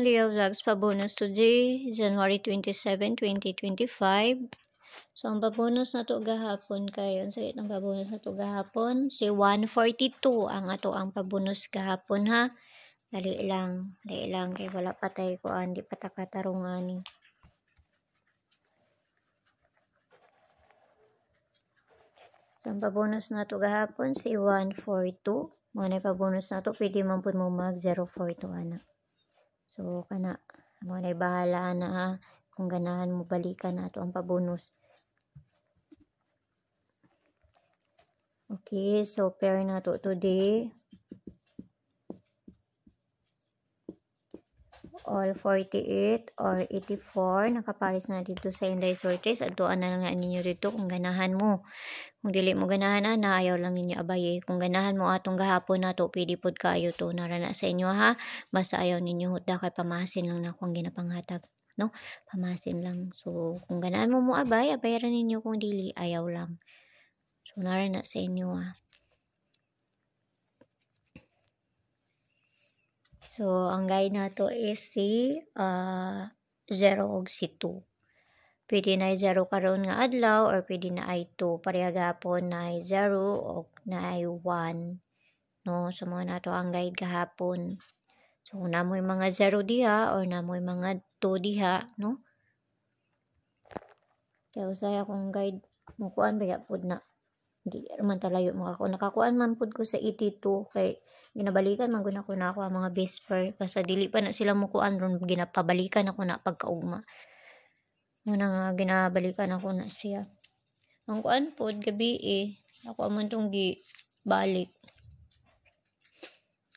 Leo Vlogs pa-bonus today, January 27, 2025. So, ang pa-bonus na to gahapon kayo. Sa ang pa-bonus na to gahapon, si 142 ang ato ang pa-bonus gahapon ha. Dali lang kay wala patay ko di patakatarungan ni. So, ang pa-bonus na to gahapon, si 142. Mga na pa-bonus na to, pwede man po mo mag 042 anak. So, kana, mo na bahala na ha, kung ganahan mo balikan na ito ang pabonus. Okay, so pair na to today. All 48 or 84, nakaparis na dito sa Inday Sortes. Adtuan na lang ninyo dito kung ganahan mo. Kung dili mo ganahan na, ayaw lang ninyo abaye. Kung ganahan mo atong gahapon na to, pwede pod kayo to narana sa inyo ha. Basta ayaw ninyo hutda kay pamasin lang na kung ginapanghatag. No? Pamasin lang. So, kung ganahan mo abay, abayaran ninyo. Kung dili, ayaw lang. So, narana sa inyo ha. So, ang guide na to is si 0 og si 2. Pwede na 0 karon nga adlaw or pwede na ay 2. Pareha gapon na 0 o na 1. No? So, mga na to ang guide kahapon. So, kung namoy mga 0 diha or namoy mga 2 diha, no? Kaya usaya akong guide, mukuan ba yapod na. Hindi man talayo mo ako. Nakakuan man pod ko sa 82 kay ginabalikan man guna ko na ako ang mga vesper. Basta dili pa na sila mukuan ron ginapabalikan ako na pagkaugma. Muna nga ginabalikan ako na siya. Ang kuan pod gabi ako man tong balik.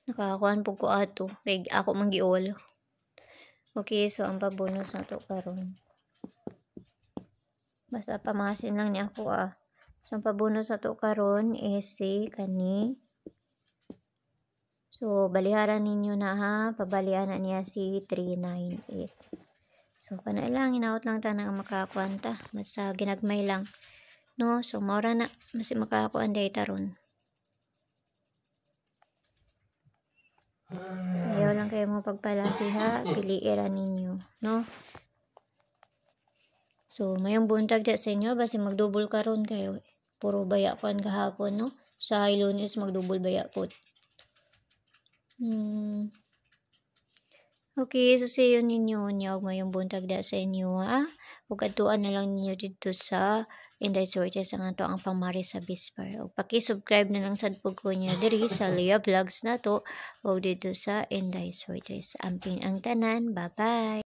Nakakuan po ko ato. Kay ako man giol. Okay, so ang pabonus na to karon. Basta pamasin lang niya ako So ang pabonus na to karon is si kani. So baliharan ninyo na ha. Pabalihan na niya si 398. So kana lang hinaot lang ta na makakuanta. Basta ginagmay lang. No, so maura na mas makakuan data ron. Ayaw lang kayo mo pagpalaki ha, piliiran ninyo, no? So, mayong buntag da sa inyo, basta magdouble karon kayo. Puro baya kuan kahapon, no? Sa Lunes magdouble baya po. Okay, so see you ninyo niya mayong buntag da sa inyo ha. Ug adtuan na lang ninyo dito sa Inday Sortes ang ato ang pamari sa Bisper. Ug paki-subscribe na lang sad pug ko niya diri sa Lea Vlogs na to o dito sa Inday Sortes. Amping ang tanan. Bye-bye.